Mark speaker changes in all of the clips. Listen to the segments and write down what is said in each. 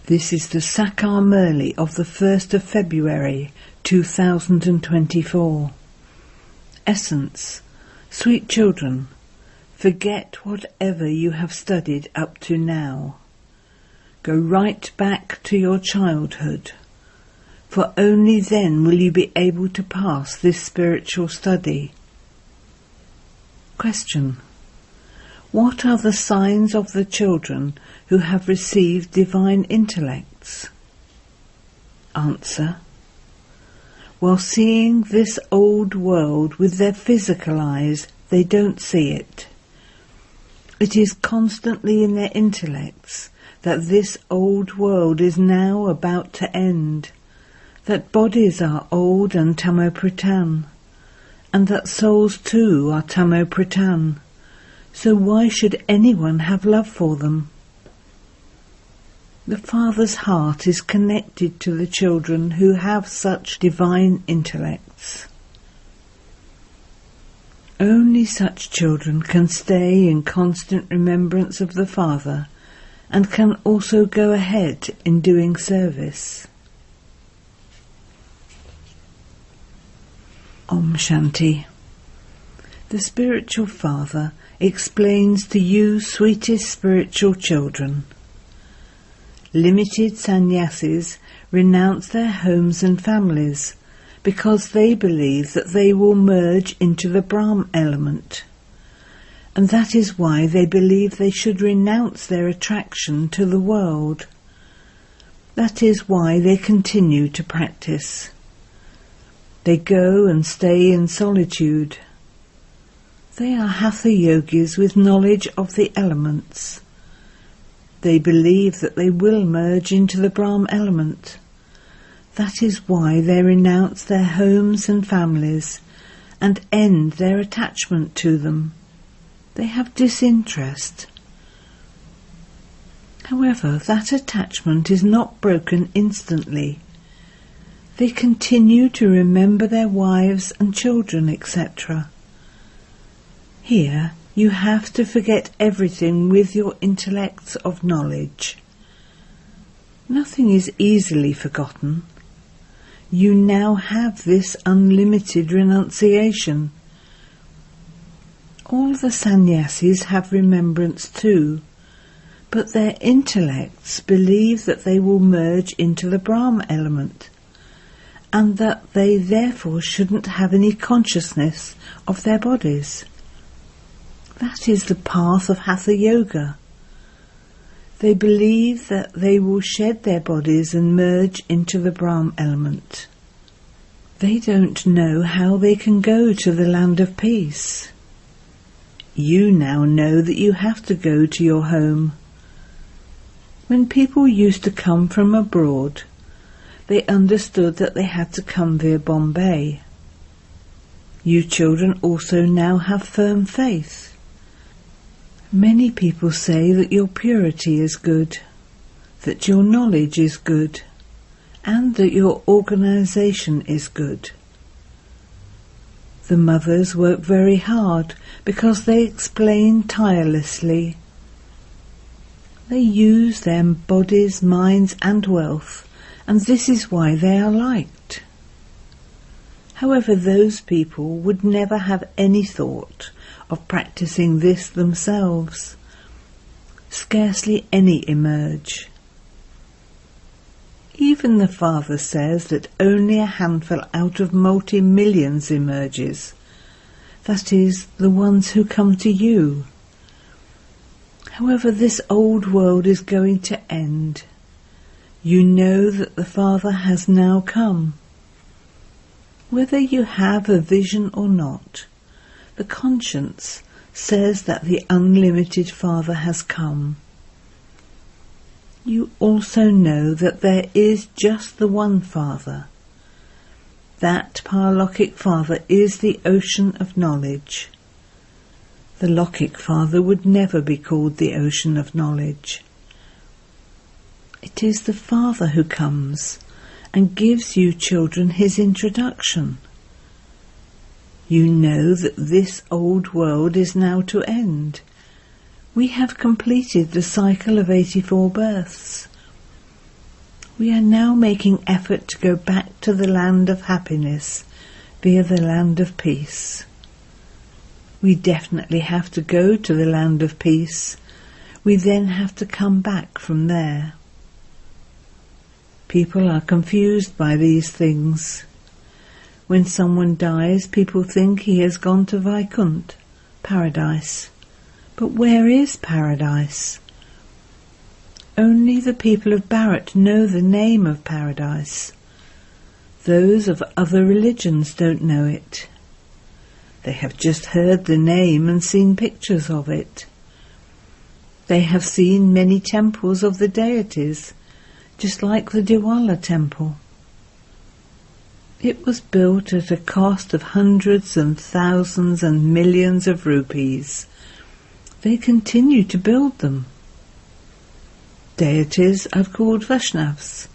Speaker 1: This is the Sakar Murli of the 1st of February 2024. Essence. Sweet children, forget whatever you have studied up to now. Go right back to your childhood, for only then will you be able to pass this spiritual study. Question. What are the signs of the children who have received divine intellects? Answer. While seeing this old world with their physical eyes, they don't see it. It is constantly in their intellects that this old world is now about to end, that bodies are old and tamo-pradhan, and that souls too are tamo-pradhan. So why should anyone have love for them? The Father's heart is connected to the children who have such divine intellects. Only such children can stay in constant remembrance of the Father and can also go ahead in doing service. Om Shanti. The Spiritual Father explains to you, sweetest spiritual children. Limited sannyasis renounce their homes and families because they believe that they will merge into the Brahm element, and that is why they believe they should renounce their attraction to the world. That is why they continue to practice. They go and stay in solitude. They are hatha yogis with knowledge of the elements. They believe that they will merge into the Brahm element. That is why they renounce their homes and families and end their attachment to them. They have disinterest. However, that attachment is not broken instantly. They continue to remember their wives and children, etc. Here, you have to forget everything with your intellects of knowledge. Nothing is easily forgotten. You now have this unlimited renunciation. All the sannyasis have remembrance too, but their intellects believe that they will merge into the Brahm element, and that they therefore shouldn't have any consciousness of their bodies. That is the path of Hatha Yoga. They believe that they will shed their bodies and merge into the Brahm element. They don't know how they can go to the land of peace. You now know that you have to go to your home. When people used to come from abroad, they understood that they had to come via Bombay. You children also now have firm faith. Many people say that your purity is good, that your knowledge is good, and that your organization is good. The mothers work very hard because they explain tirelessly. They use their bodies, minds, and wealth, and this is why they are liked. However, those people would never have any thought of practicing this themselves. Scarcely any emerge. Even the Father says that only a handful out of multi-millions emerges. That is, the ones who come to you. However, this old world is going to end. You know that the Father has now come. Whether you have a vision or not, the conscience says that the unlimited Father has come. You also know that there is just the one Father. That Paralokhic Father is the ocean of knowledge. The Lokhic Father would never be called the ocean of knowledge. It is the Father who comes and gives you children his introduction. You know that this old world is now to end. We have completed the cycle of 84 births. We are now making effort to go back to the land of happiness via the land of peace. We definitely have to go to the land of peace. We then have to come back from there. People are confused by these things. When someone dies, people think he has gone to Vaikunt, paradise. But where is paradise? Only the people of Bharat know the name of paradise. Those of other religions don't know it. They have just heard the name and seen pictures of it. They have seen many temples of the deities, just like the Diwala temple. It was built at a cost of hundreds and thousands and millions of rupees. They continue to build them. Deities are called Vaishnavas.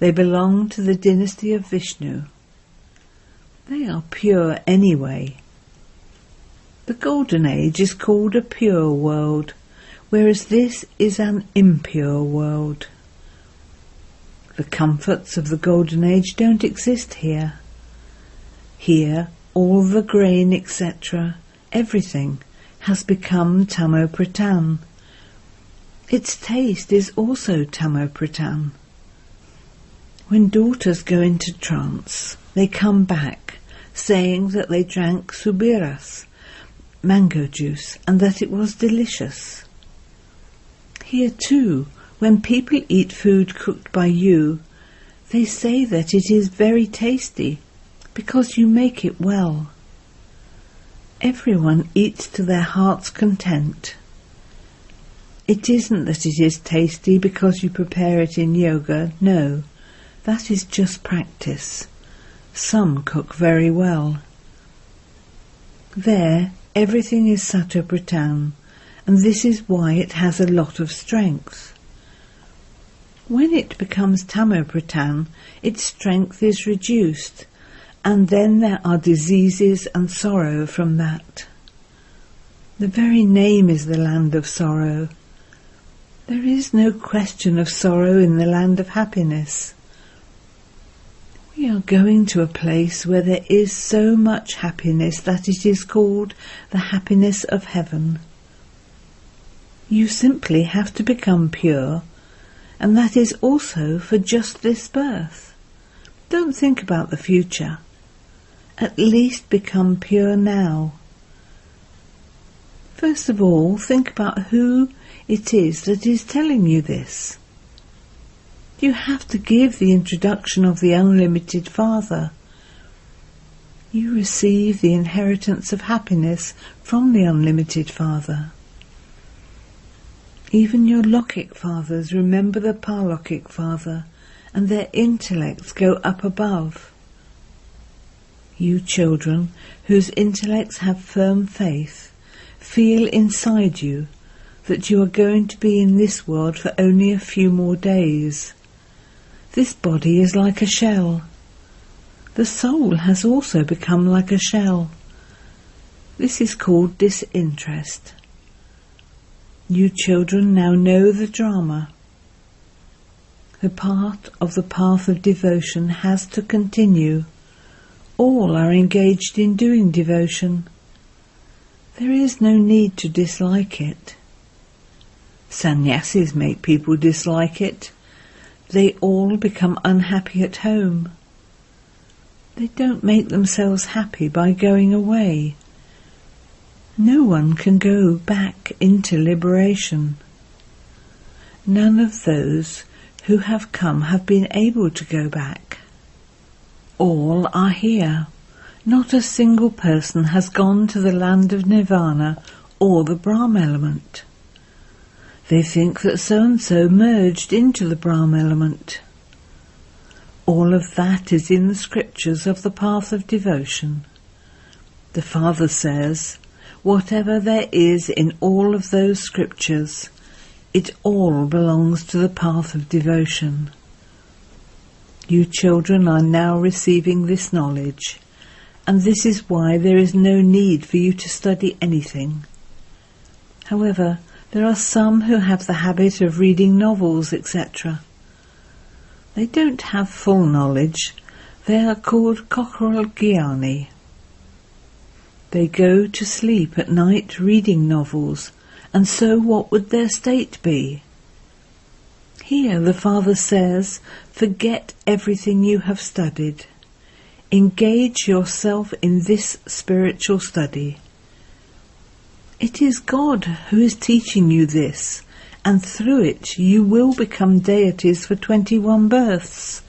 Speaker 1: They belong to the dynasty of Vishnu. They are pure anyway. The Golden Age is called a pure world, whereas this is an impure world. The comforts of the Golden Age don't exist here. Here, all the grain, etc., everything, has become tamo-pratan. Its taste is also tamo-pratan. When daughters go into trance, they come back, saying that they drank subiras, mango juice, and that it was delicious. Here too, when people eat food cooked by you, they say that it is very tasty, because you make it well. Everyone eats to their heart's content. It isn't that it is tasty because you prepare it in yoga, no, that is just practice. Some cook very well. There, everything is sattva-pratan, and this is why it has a lot of strength. When it becomes tamo-pratan, its strength is reduced, and then there are diseases and sorrow from that. The very name is the land of sorrow. There is no question of sorrow in the land of happiness. We are going to a place where there is so much happiness that it is called the happiness of heaven. You simply have to become pure, and that is also for just this birth. Don't think about the future. At least become pure now. First of all, think about who it is that is telling you this. You have to give the introduction of the unlimited Father. You receive the inheritance of happiness from the unlimited Father. Even your Lokik fathers remember the Parlokik Father, and their intellects go up above. You children, whose intellects have firm faith, feel inside you that you are going to be in this world for only a few more days. This body is like a shell. The soul has also become like a shell. This is called disinterest. You children now know the drama. The part of the path of devotion has to continue. All are engaged in doing devotion. There is no need to dislike it. Sannyasis make people dislike it. They all become unhappy at home. They don't make themselves happy by going away. No one can go back into liberation. None of those who have come have been able to go back. All are here. Not a single person has gone to the land of Nirvana or the Brahm element. They think that so-and-so merged into the Brahm element. All of that is in the scriptures of the path of devotion. The Father says, whatever there is in all of those scriptures, it all belongs to the path of devotion. You children are now receiving this knowledge, and this is why there is no need for you to study anything. However, there are some who have the habit of reading novels, etc. They don't have full knowledge. They are called Cockerel Gyani. They go to sleep at night reading novels, and so what would their state be? Here the Father says, forget everything you have studied. Engage yourself in this spiritual study. It is God who is teaching you this, and through it you will become deities for 21 births.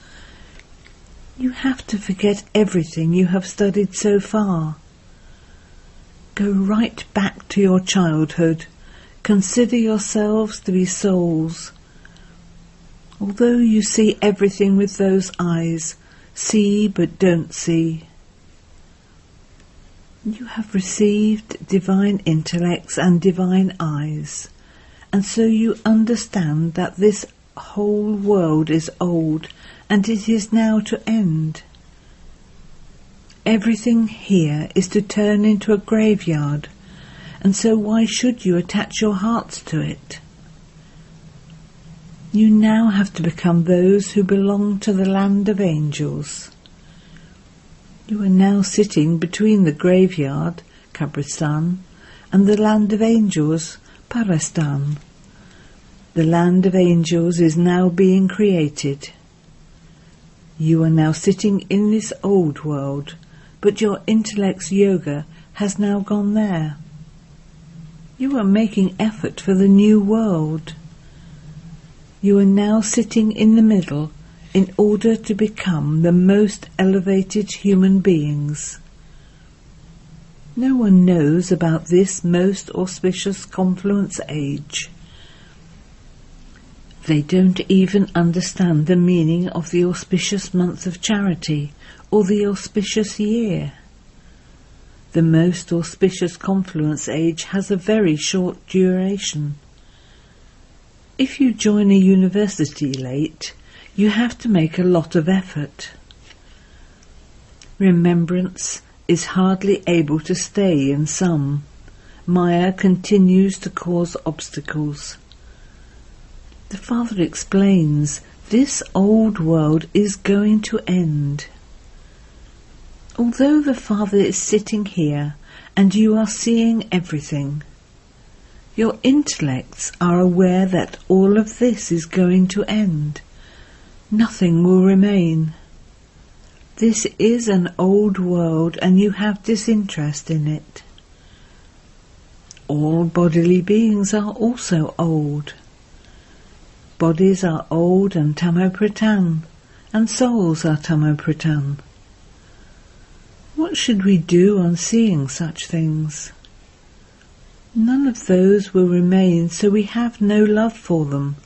Speaker 1: You have to forget everything you have studied so far. Go right back to your childhood. Consider yourselves to be souls. Although you see everything with those eyes, see but don't see. You have received divine intellects and divine eyes, and so you understand that this whole world is old and it is now to end. Everything here is to turn into a graveyard, and so why should you attach your hearts to it? You now have to become those who belong to the land of angels. You are now sitting between the graveyard, Kabristan, and the land of angels, Parastan. The land of angels is now being created. You are now sitting in this old world, but your intellect's yoga has now gone there. You are making effort for the new world. You are now sitting in the middle in order to become the most elevated human beings. No one knows about this most auspicious confluence age. They don't even understand the meaning of the auspicious month of charity or the auspicious year. The most auspicious confluence age has a very short duration. If you join a university late, you have to make a lot of effort. Remembrance is hardly able to stay in some. Maya continues to cause obstacles. The Father explains, this old world is going to end. Although the Father is sitting here and you are seeing everything, your intellects are aware that all of this is going to end. Nothing will remain. This is an old world and you have disinterest in it. All bodily beings are also old. Bodies are old and tamopratan, and souls are tamopratan. What should we do on seeing such things? None of those will remain, so we have no love for them.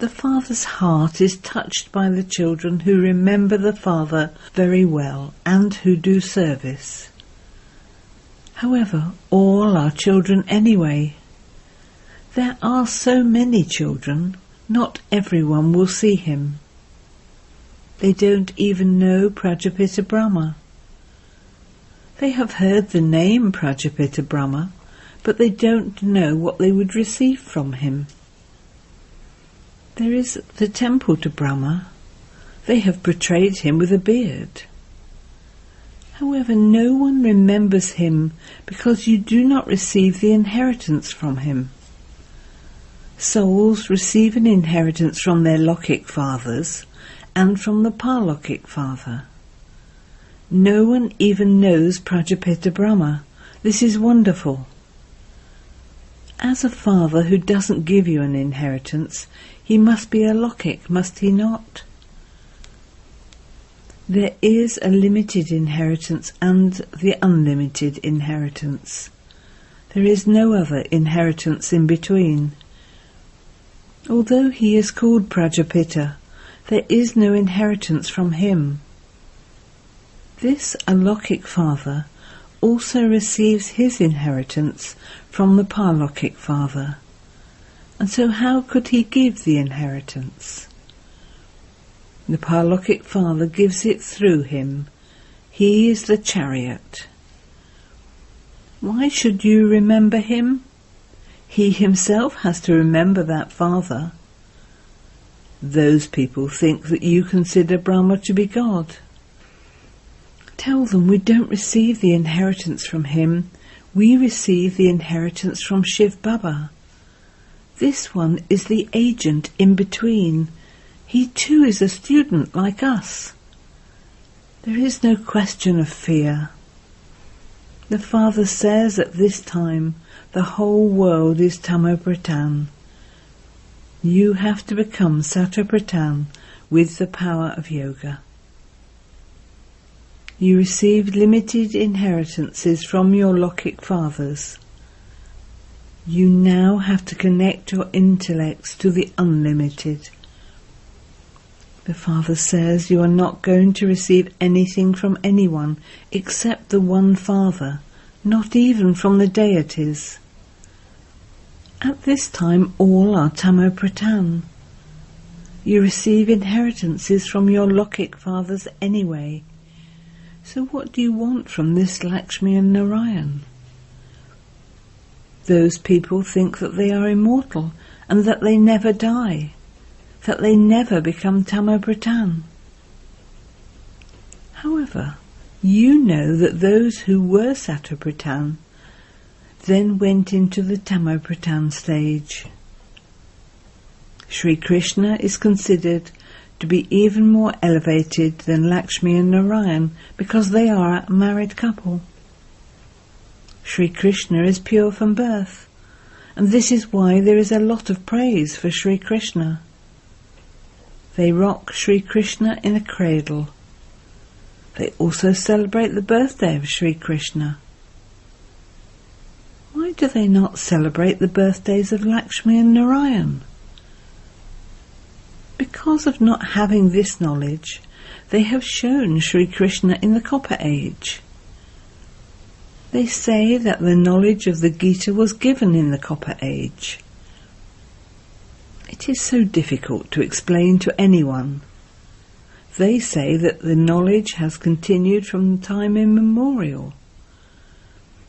Speaker 1: The Father's heart is touched by the children who remember the Father very well and who do service. However, all are children anyway. There are so many children, not everyone will see him. They don't even know Prajapita Brahma. They have heard the name Prajapita Brahma, but they don't know what they would receive from him. There is the temple to Brahma. They have portrayed him with a beard. However, no one remembers him because you do not receive the inheritance from him. Souls receive an inheritance from their Lokik fathers and from the Parlokik Father. No one even knows Prajapita Brahma. This is wonderful. As a father who doesn't give you an inheritance, he must be a Lokik, must he not? There is a limited inheritance and the unlimited inheritance. There is no other inheritance in between. Although he is called Prajapita, there is no inheritance from him. This Alokik Father also receives his inheritance from the Parlokik Father, and so how could he give the inheritance? The Parlokik Father gives it through him. He is the chariot. Why should you remember him? He himself has to remember that Father. Those people think that you consider Brahma to be God. Tell them we don't receive the inheritance from him, we receive the inheritance from Shiv Baba. This one is the agent in between. He too is a student like us. There is no question of fear. The Father says at this time the whole world is Tamopratan. You have to become Satopratan with the power of yoga. You received limited inheritances from your Lokik fathers. You now have to connect your intellects to the unlimited. The Father says you are not going to receive anything from anyone except the one Father, not even from the deities. At this time all are Tamopratan. You receive inheritances from your Lokik fathers anyway. So what do you want from this Lakshmi and Narayan? Those people think that they are immortal and that they never die, that they never become Tamopratan. However, you know that those who were Satopratan then went into the Tamopratan stage. Sri Krishna is considered to be even more elevated than Lakshmi and Narayan because they are a married couple. Sri Krishna is pure from birth, and this is why there is a lot of praise for Sri Krishna. They rock Sri Krishna in a cradle. They also celebrate the birthday of Sri Krishna. Why do they not celebrate the birthdays of Lakshmi and Narayan? Because of not having this knowledge, they have shown Sri Krishna in the Copper Age. They say that the knowledge of the Gita was given in the Copper Age. It is so difficult to explain to anyone. They say that the knowledge has continued from time immemorial.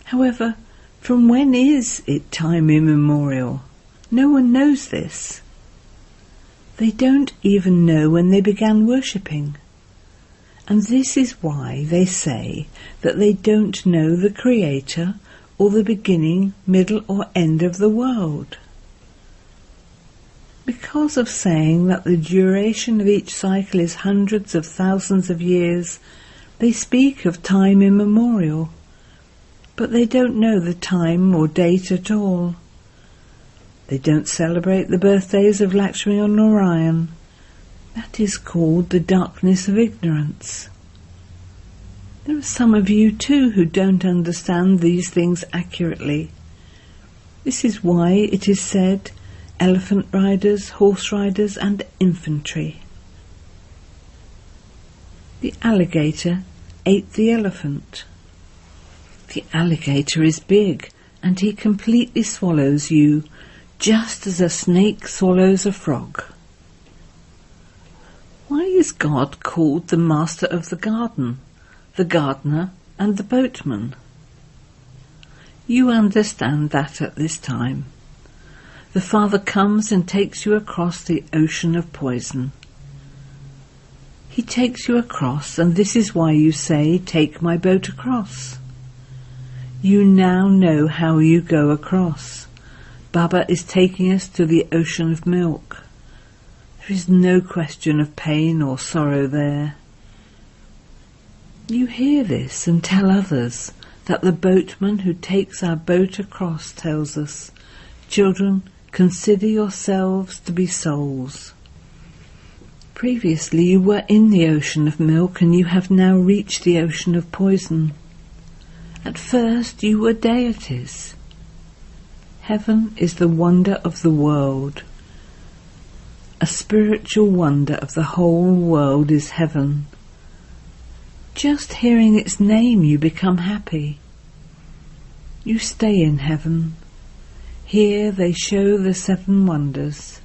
Speaker 1: However, from when is it time immemorial? No one knows this. They don't even know when they began worshipping. And this is why they say that they don't know the Creator or the beginning, middle or end of the world. Because of saying that the duration of each cycle is hundreds of thousands of years, they speak of time immemorial, but they don't know the time or date at all. They don't celebrate the birthdays of Lakshmi or Narayan. That is called the darkness of ignorance. There are some of you too who don't understand these things accurately. This is why it is said, elephant riders, horse riders and infantry. The alligator ate the elephant. The alligator is big and he completely swallows you, just as a snake swallows a frog. Why is God called the master of the garden, the gardener and the boatman? You understand that at this time. The Father comes and takes you across the ocean of poison. He takes you across, and this is why you say, "Take my boat across." You now know how you go across. Baba is taking us to the ocean of milk. There is no question of pain or sorrow there. You hear this and tell others that the boatman who takes our boat across tells us, "Children, consider yourselves to be souls." Previously you were in the ocean of milk and you have now reached the ocean of poison. At first you were deities. Heaven is the wonder of the world. A spiritual wonder of the whole world is heaven. Just hearing its name you become happy. You stay in heaven. Here they show the 7 wonders.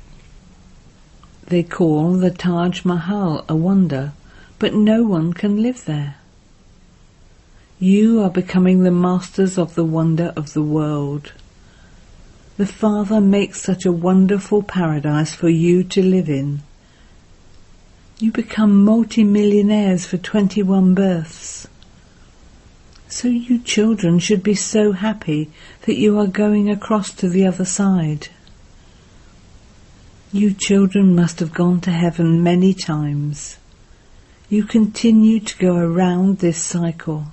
Speaker 1: They call the Taj Mahal a wonder, but no one can live there. You are becoming the masters of the wonder of the world. The Father makes such a wonderful paradise for you to live in. You become multi-millionaires for 21 births. So you children should be so happy that you are going across to the other side. You children must have gone to heaven many times. You continue to go around this cycle.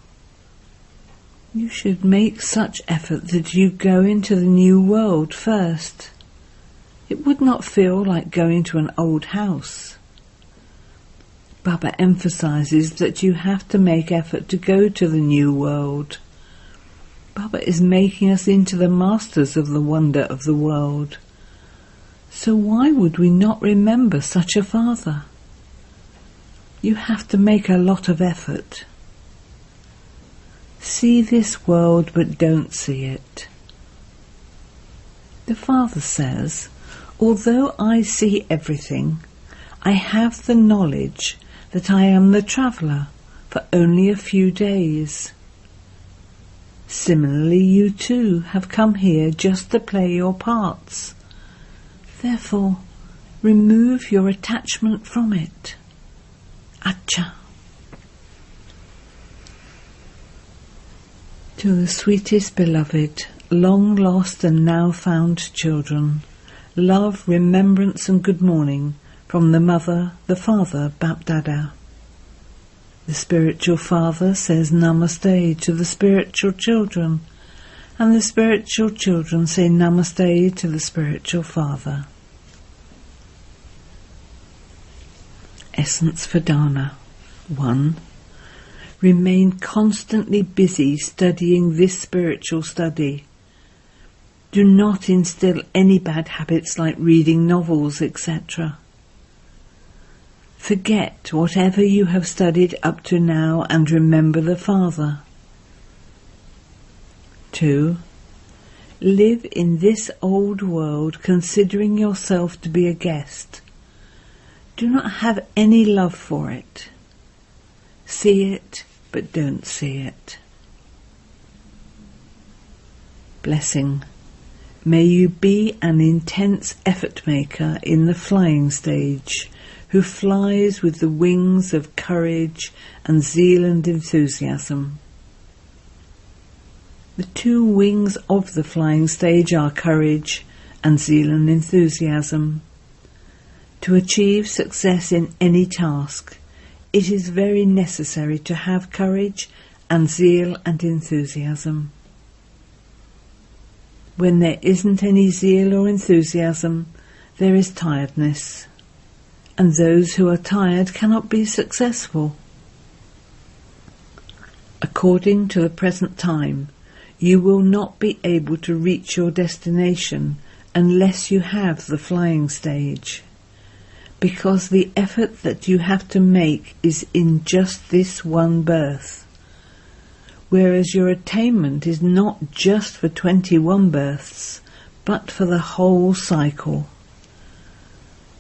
Speaker 1: You should make such effort that you go into the new world first. It would not feel like going to an old house. Baba emphasizes that you have to make effort to go to the new world. Baba is making us into the masters of the wonder of the world. So why would we not remember such a father? You have to make a lot of effort. See this world but don't see it. The Father says, although I see everything, I have the knowledge that I am the traveller for only a few days. Similarly, you too have come here just to play your parts. Therefore, remove your attachment from it. Acha. To the sweetest beloved, long lost and now found children, love, remembrance and good morning from the Mother, the Father, Bap-Dada. The spiritual father says Namaste to the spiritual children, and the spiritual children say Namaste to the spiritual father. Essence for Dana. 1. Remain constantly busy studying this spiritual study. Do not instill any bad habits like reading novels, etc. Forget whatever you have studied up to now and remember the Father. 2. Live in this old world considering yourself to be a guest. Do not have any love for it. See it, but don't see it. Blessing. May you be an intense effort maker in the flying stage, who flies with the wings of courage and zeal and enthusiasm. The two wings of the flying stage are courage and zeal and enthusiasm. To achieve success in any task, it is very necessary to have courage and zeal and enthusiasm. When there isn't any zeal or enthusiasm, there is tiredness, and those who are tired cannot be successful. According to the present time, you will not be able to reach your destination unless you have the flying stage, because the effort that you have to make is in just this one birth, whereas your attainment is not just for 21 births, but for the whole cycle.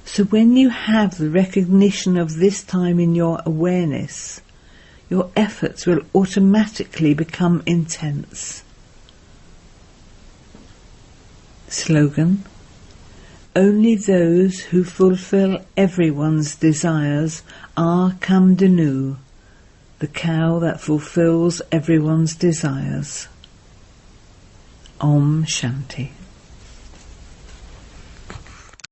Speaker 1: So when you have the recognition of this time in your awareness, your efforts will automatically become intense. Slogan: only those who fulfill everyone's desires are Kamdanu, the cow that fulfills everyone's desires. Om Shanti.